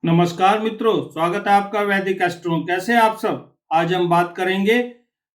नमस्कार मित्रों, स्वागत है आपका वैदिक एस्ट्रो। कैसे हैं आप सब। आज हम बात करेंगे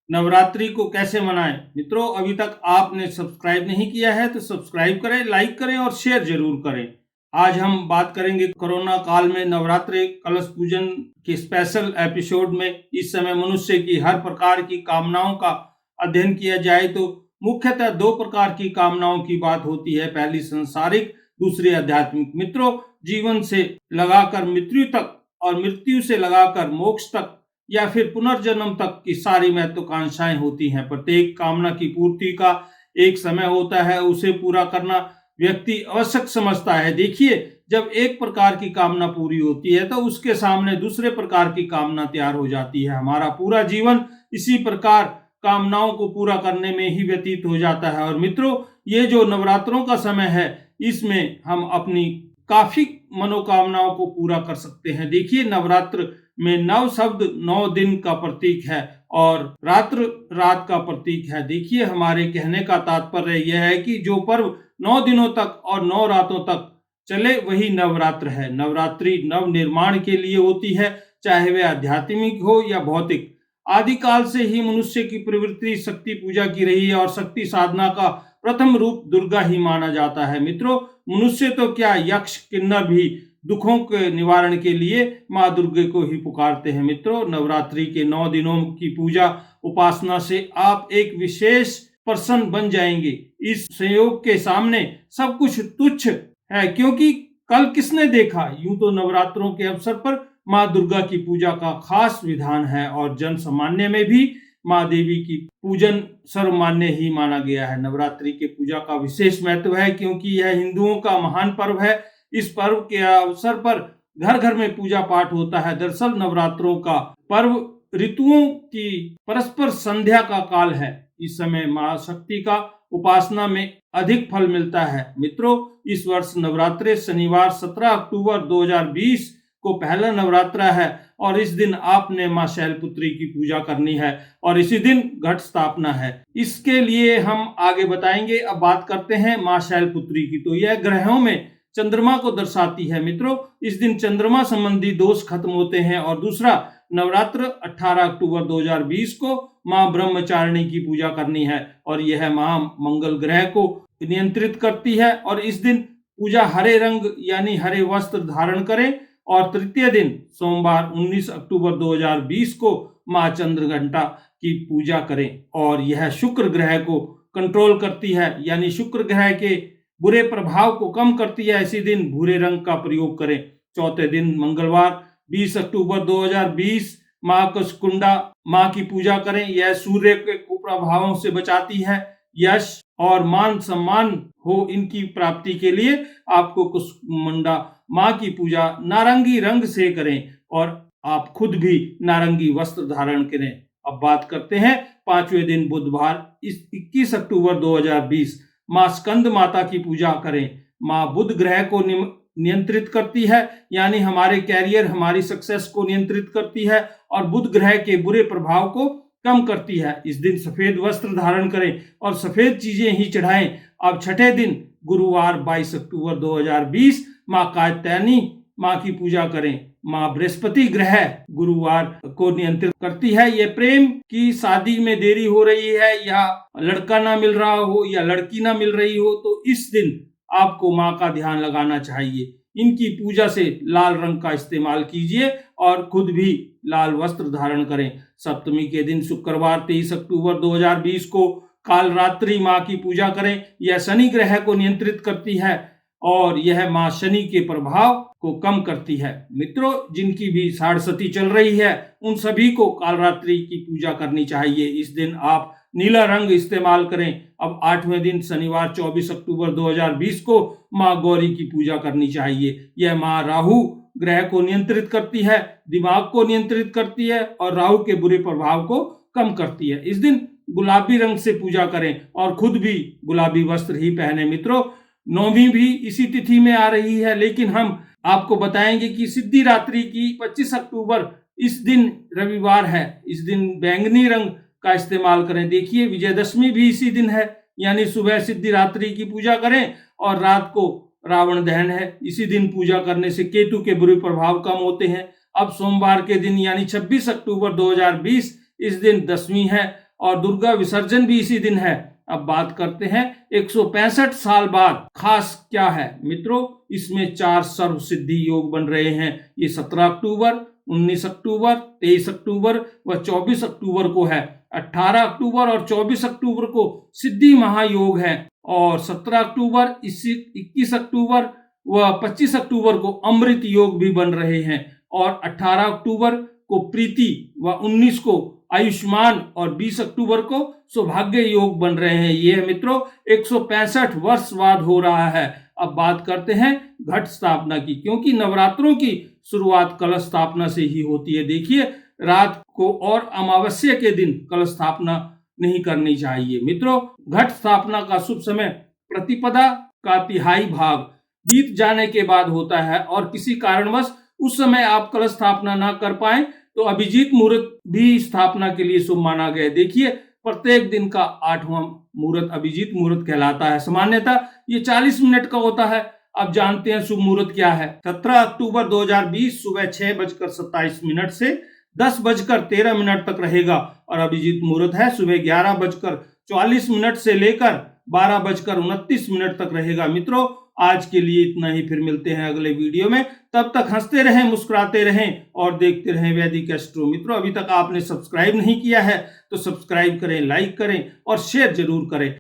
नवरात्रि को कैसे मनाएं। मित्रों, अभी तक आपने सब्सक्राइब नहीं किया है तो सब्सक्राइब करें, लाइक करें और शेयर जरूर करें। आज हम बात करेंगे कोरोना काल में नवरात्रि कलश पूजन के स्पेशल एपिसोड में। इस समय मनुष्य की हर प्रकार की कामनाओं का अध्ययन किया जाए तो मुख्यतः दो प्रकार की कामनाओं की बात होती है, पहली सांसारिक, दूसरी आध्यात्मिक। मित्रों, जीवन से लगाकर मृत्यु तक और मृत्यु से लगाकर मोक्ष तक या फिर पुनर्जन्म तक की सारी महत्वाकांक्षाएं होती हैं। प्रत्येक कामना की पूर्ति का एक समय होता है, उसे पूरा करना व्यक्ति आवश्यक समझता है। देखिए, जब एक प्रकार की कामना पूरी होती है तो उसके सामने दूसरे प्रकार की कामना तैयार हो जाती है। हमारा पूरा जीवन इसी प्रकार कामनाओं को पूरा करने में ही व्यतीत हो जाता है। और मित्रों, ये जो नवरात्रों का समय है, इसमें हम अपनी काफी मनोकामनाओं को पूरा कर सकते हैं। देखिए, नवरात्र में नव शब्द 9 दिन का प्रतीक है और रात्र रात का प्रतीक है। देखिए, हमारे कहने का तात्पर्य यह है कि जो पर्व 9 दिनों तक और 9 रातों तक चले वही नवरात्र है। नवरात्रि नव निर्माण के लिए होती है, चाहे वह आध्यात्मिक हो या भौतिक। आदिकाल से ही मनुष्य की प्रवृत्ति शक्ति पूजा की रही है और शक्ति साधना का प्रथम रूप दुर्गा ही माना जाता है। मित्रों, मनुष्य तो क्या, यक्ष किन्नर भी दुखों के निवारण के लिए माँ दुर्गे को ही पुकारते हैं। मित्रों, नवरात्रि के 9 दिनों की पूजा उपासना से आप एक विशेष पर्सन बन जाएंगे। इस संयोग के सामने सब कुछ तुच्छ है, क्योंकि कल किसने देखा। यूं तो नवरात्रों के अवसर पर माँ दुर्गा की पूजा का खास विधान है और जन सामान्य में भी माँ देवी की पूजन सर्वमान्य ही माना गया है। नवरात्रि के पूजा का विशेष महत्व है क्योंकि यह हिंदुओं का महान पर्व है। इस पर्व के अवसर पर घर घर में पूजा पाठ होता है। दरअसल नवरात्रों का पर्व ऋतुओं की परस्पर संध्या का काल है। इस समय माँ शक्ति का उपासना में अधिक फल मिलता है। मित्रों, इस वर्ष नवरात्रि शनिवार 17 अक्टूबर 2020 को पहला नवरात्र है और इस दिन आपने मां शैलपुत्री की पूजा करनी है और इसी दिन घट स्थापना है। इसके लिए हम आगे बताएंगे। अब बात करते हैं मां शैलपुत्री की। तो यह ग्रहों में चंद्रमा को दर्शाती है। मित्रों, इस दिन चंद्रमा संबंधी दोष खत्म होते हैं। और दूसरा, नवरात्र 18 अक्टूबर 2020 को मां ब्रह्मचारिणी की पूजा करनी है और यह मां मंगल ग्रह को नियंत्रित करती है। और इस दिन पूजा हरे रंग यानी हरे वस्त्र धारण करें। और तृतीय दिन सोमवार 19 अक्टूबर 2020 को मां चंद्रघंटा की पूजा करें और यह शुक्र ग्रह को कंट्रोल करती है, यानी शुक्र ग्रह के बुरे प्रभाव को कम करती है। इसी दिन भूरे रंग का प्रयोग करें। चौथे दिन मंगलवार 20 अक्टूबर 2020 मां कुष्कुंडा मां की पूजा करें। यह सूर्य के कुप्रभावों से बचाती है। यश और मान सम्मान हो, इनकी प्राप्ति के लिए आपको कुष्कुंडा मां की पूजा नारंगी रंग से करें और आप खुद भी नारंगी वस्त्र धारण करें। अब बात करते हैं पांचवें दिन बुधवार 21 अक्टूबर 2020 मां स्कंद माता की पूजा करें। मां बुध ग्रह को नियंत्रित करती है, यानी हमारे कैरियर, हमारी सक्सेस को नियंत्रित करती है और बुध ग्रह के बुरे प्रभाव को कम करती है। इस दिन सफेद वस्त्र धारण करें और सफेद चीजें ही चढ़ाएं। अब छठे दिन गुरुवार 22 अक्टूबर 2020 मां कात्यायनी मां की पूजा करें। मां बृहस्पति ग्रह गुरुवार को नियंत्रित करती है। यह प्रेम की शादी में देरी हो रही है या लड़का ना मिल रहा हो या लड़की ना मिल रही हो, तो इस दिन आपको मां का ध्यान लगाना चाहिए। इनकी पूजा से लाल रंग का इस्तेमाल कीजिए और खुद भी लाल वस्त्र धारण करें। सप्तमी के दिन शुक्रवार 23 अक्टूबर 2020 को काल रात्रि मां की पूजा करें। यह शनि ग्रह को नियंत्रित करती है और यह मां शनि के प्रभाव को कम करती है। मित्रों, जिनकी भी साढ़सती चल रही है उन सभी को कालरात्रि की पूजा करनी चाहिए। इस दिन आप नीला रंग इस्तेमाल करें। अब 8वें दिन शनिवार 24 अक्टूबर 2020 को मां गौरी की पूजा करनी चाहिए। यह मां राहु ग्रह को नियंत्रित करती है, दिमाग को नियंत्रित करती है और राहु के बुरे प्रभाव को कम करती है। इस दिन गुलाबी रंग से पूजा करें और खुद भी गुलाबी वस्त्र ही पहने। मित्रों, नौवीं भी इसी तिथि में आ रही है, लेकिन हम आपको बताएंगे कि सिद्धि रात्रि की 25 अक्टूबर इस दिन रविवार है। इस दिन बैंगनी रंग का इस्तेमाल करें। देखिए, विजयदशमी भी इसी दिन है, यानी सुबह सिद्धि रात्रि की पूजा करें और रात को रावण दहन है। इसी दिन पूजा करने से केतु के बुरे प्रभाव कम होते हैं। अब सोमवार के दिन यानी 26 अक्टूबर 2020 इस दिन 10वीं है और दुर्गा विसर्जन भी इसी दिन है। अब बात करते हैं 165 साल बाद खास क्या है मित्रों। इसमें 4 सर्व सिद्धि योग बन रहे हैं। ये 17 अक्टूबर, 19 अक्टूबर, 23 अक्टूबर व 24 अक्टूबर को है। 18 अक्टूबर और 24 अक्टूबर को सिद्धि महायोग है और 17 अक्टूबर, 21 अक्टूबर व 25 अक्टूबर को अमृत योग भी बन रहे हैं और 18 अक्टूबर को प्रीति व 19 को आयुष्मान और 20 अक्टूबर को सौभाग्य योग बन रहे हैं। ये मित्रों 165 वर्ष बाद हो रहा है। अब बात करते हैं घट स्थापना की, क्योंकि नवरात्रों की शुरुआत कलश स्थापना से ही होती है। देखिए, रात को और अमावस्या के दिन कलश स्थापना नहीं करनी चाहिए। मित्रों, घट स्थापना का शुभ समय प्रतिपदा का तिहाई भाग बीत जाने के बाद होता है और किसी कारणवश उस समय आप कलश स्थापना ना कर पाए तो अभिजीत मुहूर्त भी स्थापना के लिए शुभ माना गया। देखिए, प्रत्येक दिन का 8वां मुहूर्त अभिजीत मुहूर्त कहलाता है। सामान्यतः ये 40 मिनट का होता है। अब जानते हैं शुभ मुहूर्त क्या है। 17 अक्टूबर 2020 सुबह 6:27 से 10:13 तक रहेगा और अभिजीत मुहूर्त है सुबह 11:44 से लेकर 12:29 तक रहेगा। मित्रों, आज के लिए इतना ही। फिर मिलते हैं अगले वीडियो में। तब तक हंसते रहें, मुस्कुराते रहें और देखते रहें वैदिक एस्ट्रो। मित्रों, अभी तक आपने सब्सक्राइब नहीं किया है तो सब्सक्राइब करें, लाइक करें और शेयर जरूर करें।